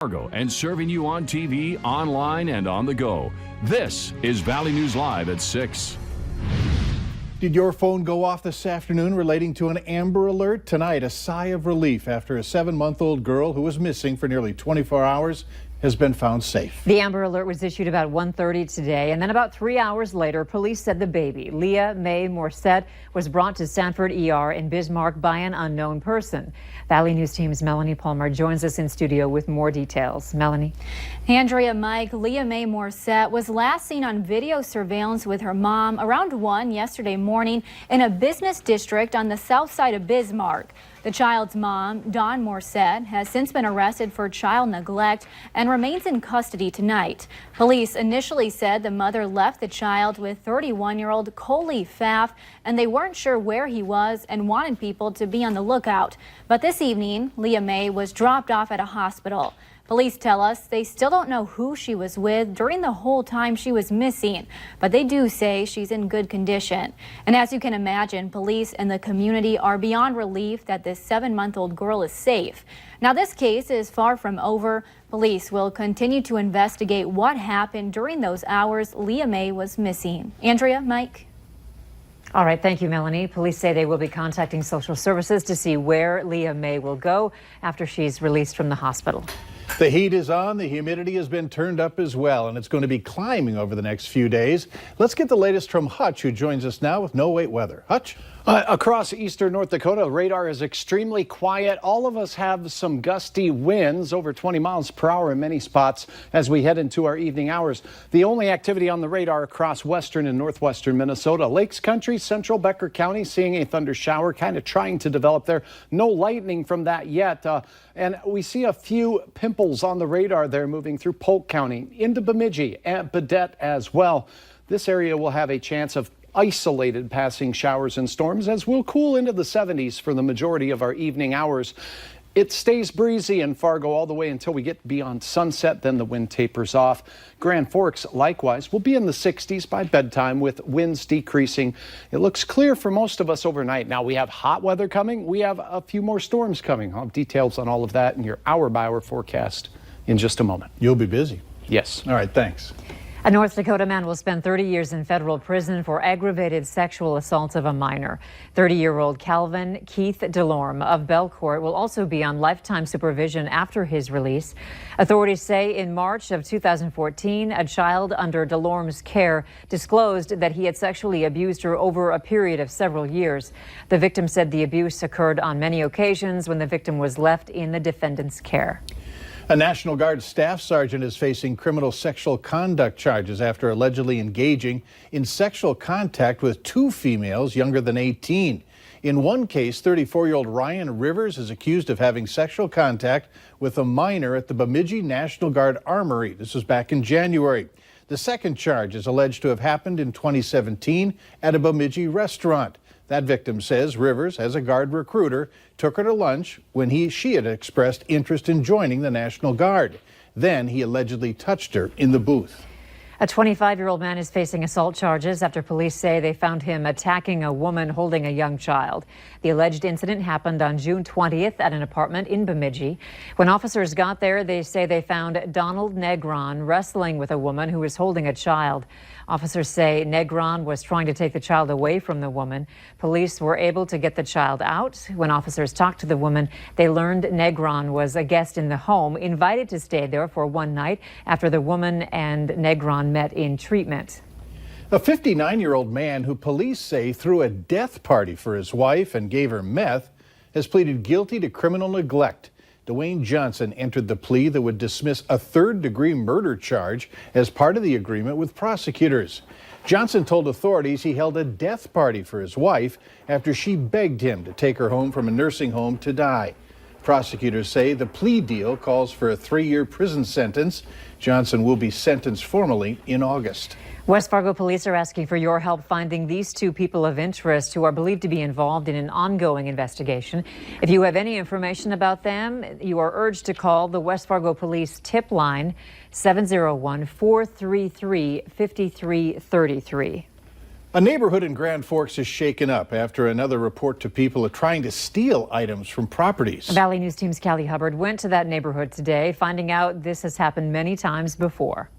Fargo and serving you on TV, online, and on the go. This is Valley News Live at 6. Did your phone go off this afternoon relating to an Amber Alert? Tonight, a sigh of relief after a 7-month-old girl who was missing for nearly 24 hours has been found safe. The Amber Alert was issued about 1:30 today, and then about 3 hours later, police said the baby, Leah Mae Morset, was brought to Sanford ER in Bismarck by an unknown person. Valley News Team's Melanie Palmer joins us in studio with more details. Melanie. Andrea, Mike, Leah Mae Morset was last seen on video surveillance with her mom around 1 yesterday morning in a business district on the south side of Bismarck. The child's mom, Dawn Morset, has since been arrested for child neglect and remains in custody tonight. Police initially said the mother left the child with 31-year-old Coley Pfaff, and they weren't sure where he was and wanted people to be on the lookout. But this evening, Leah Mae was dropped off at a hospital. Police tell us they still don't know who she was with during the whole time she was missing, but they do say she's in good condition. And as you can imagine, police and the community are beyond relief that this 7-month-old girl is safe. Now, this case is far from over. Police will continue to investigate what happened during those hours Leah Mae was missing. Andrea, Mike. All right, thank you, Melanie. Police say they will be contacting social services to see where Leah Mae will go after she's released from the hospital. The heat is on, the humidity has been turned up as well, and it's going to be climbing over the next few days. Let's get the latest from Hutch, who joins us now with No Wait Weather. Hutch? Across eastern North Dakota, radar is extremely quiet. All of us have some gusty winds, over 20 miles per hour in many spots as we head into our evening hours. The only activity on the radar across western and northwestern Minnesota. Lakes Country, central Becker County, seeing a thunder shower kind of trying to develop there. No lightning from that yet. And we see a few pimples on the radar there moving through Polk County into Bemidji and Baudette as well. This area will have a chance of isolated passing showers and storms as we'll cool into the 70s for the majority of our evening hours. It stays breezy in Fargo all the way until we get beyond sunset, then the wind tapers off. Grand Forks, likewise, will be in the 60s by bedtime with winds decreasing. It looks clear for most of us overnight. Now we have hot weather coming. We have a few more storms coming. I'll have details on all of that in your hour-by-hour forecast in just a moment. You'll be busy. Yes. All right, thanks. A North Dakota man will spend 30 years in federal prison for aggravated sexual assault of a minor. 30-year-old Calvin Keith Delorme of Belcourt will also be on lifetime supervision after his release. Authorities say in March of 2014, a child under Delorme's care disclosed that he had sexually abused her over a period of several years. The victim said the abuse occurred on many occasions when the victim was left in the defendant's care. A National Guard staff sergeant is facing criminal sexual conduct charges after allegedly engaging in sexual contact with 2 females younger than 18. In one case, 34-year-old Ryan Rivers is accused of having sexual contact with a minor at the Bemidji National Guard Armory. This was back in January. The second charge is alleged to have happened in 2017 at a Bemidji restaurant. That victim says Rivers, as a Guard recruiter, took her to lunch when she had expressed interest in joining the National Guard. Then he allegedly touched her in the booth. A 25-year-old man is facing assault charges after police say they found him attacking a woman holding a young child. The alleged incident happened on June 20th at an apartment in Bemidji. When officers got there, they say they found Donald Negron wrestling with a woman who was holding a child. Officers say Negron was trying to take the child away from the woman. Police were able to get the child out. When officers talked to the woman, they learned Negron was a guest in the home, invited to stay there for one night after the woman and Negron met in treatment. A 59-year-old man who police say threw a death party for his wife and gave her meth has pleaded guilty to criminal neglect. Dwayne Johnson entered the plea that would dismiss a third-degree murder charge as part of the agreement with prosecutors. Johnson told authorities he held a death party for his wife after she begged him to take her home from a nursing home to die. Prosecutors say the plea deal calls for a 3-year prison sentence. Johnson will be sentenced formally in August. West Fargo police are asking for your help finding these 2 people of interest who are believed to be involved in an ongoing investigation. If you have any information about them, you are urged to call the West Fargo Police tip line 701-433-5333. A neighborhood in Grand Forks is shaken up after another report to people trying to steal items from properties. Valley News Team's Callie Hubbard went to that neighborhood today, finding out this has happened many times before.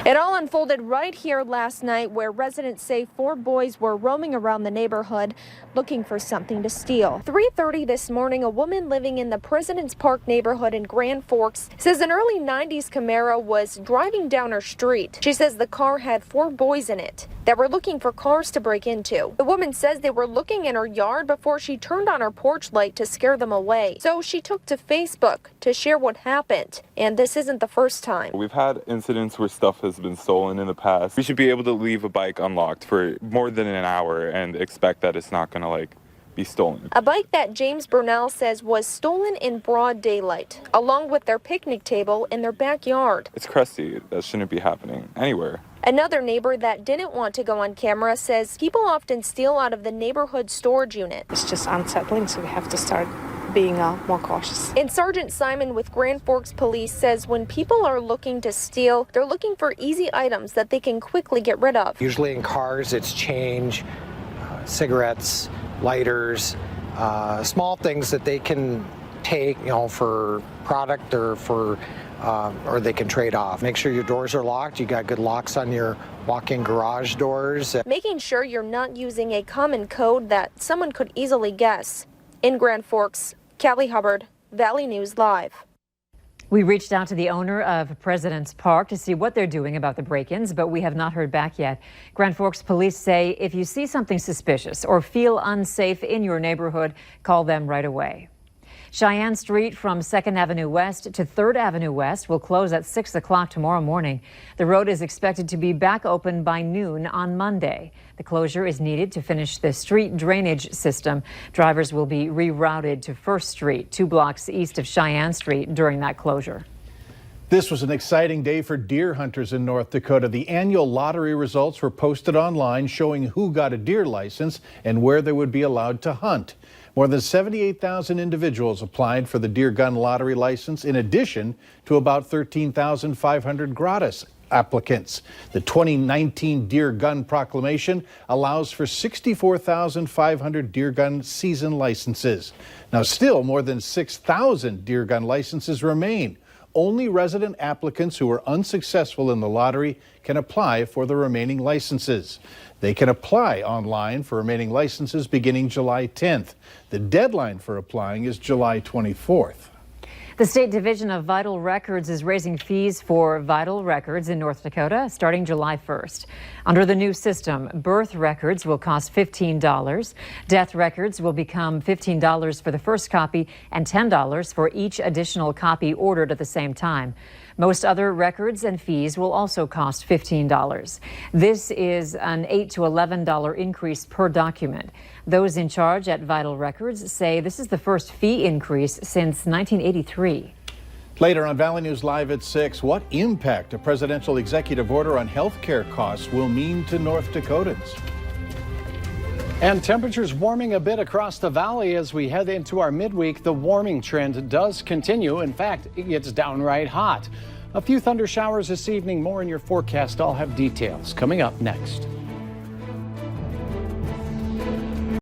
It all unfolded right here last night, where residents say 4 boys were roaming around the neighborhood looking for something to steal. 3:30 this morning, a woman living in the President's Park neighborhood in Grand Forks says an early 90s Camaro was driving down her street. She says the car had 4 boys in it that were looking for cars to break into. The woman says they were looking in her yard before she turned on her porch light to scare them away. So she took to Facebook to share what happened. And this isn't the first time. We've had incidents where stuff has been stolen in the past. We should be able to leave a bike unlocked for more than an hour and expect that it's not going to be stolen. A bike that James Burnell says was stolen in broad daylight, along with their picnic table in their backyard. It's crusty. That shouldn't be happening anywhere. Another neighbor that didn't want to go on camera says people often steal out of the neighborhood storage unit. It's just unsettling, so we have to start being more cautious. And Sergeant Simon with Grand Forks Police says when people are looking to steal, they're looking for easy items that they can quickly get rid of. Usually in cars, it's change, cigarettes, lighters, small things that they can take, for product or or they can trade off. Make sure your doors are locked. You got good locks on your walk-in garage doors. Making sure you're not using a common code that someone could easily guess. In Grand Forks, Callie Hubbard, Valley News Live. We reached out to the owner of President's Park to see what they're doing about the break-ins, but we have not heard back yet. Grand Forks police say if you see something suspicious or feel unsafe in your neighborhood, call them right away. Cheyenne Street from 2nd Avenue West to 3rd Avenue West will close at 6 o'clock tomorrow morning. The road is expected to be back open by noon on Monday. The closure is needed to finish the street drainage system. Drivers will be rerouted to 1st Street, 2 blocks east of Cheyenne Street during that closure. This was an exciting day for deer hunters in North Dakota. The annual lottery results were posted online showing who got a deer license and where they would be allowed to hunt. More than 78,000 individuals applied for the deer gun lottery license, in addition to about 13,500 gratis applicants. The 2019 Deer Gun Proclamation allows for 64,500 deer gun season licenses. Now, still more than 6,000 deer gun licenses remain. Only resident applicants who are unsuccessful in the lottery can apply for the remaining licenses. They can apply online for remaining licenses beginning July 10th. The deadline for applying is July 24th. The State Division of Vital Records is raising fees for vital records in North Dakota starting July 1st. Under the new system, birth records will cost $15. Death records will become $15 for the first copy and $10 for each additional copy ordered at the same time. Most other records and fees will also cost $15. This is an $8 to $11 increase per document. Those in charge at Vital Records say this is the first fee increase since 1983. Later on Valley News Live at 6, what impact a presidential executive order on health care costs will mean to North Dakotans? And temperatures warming a bit across the valley as we head into our midweek. The warming trend does continue. In fact, it gets downright hot. A few thunder showers this evening. More in your forecast. I'll have details coming up next.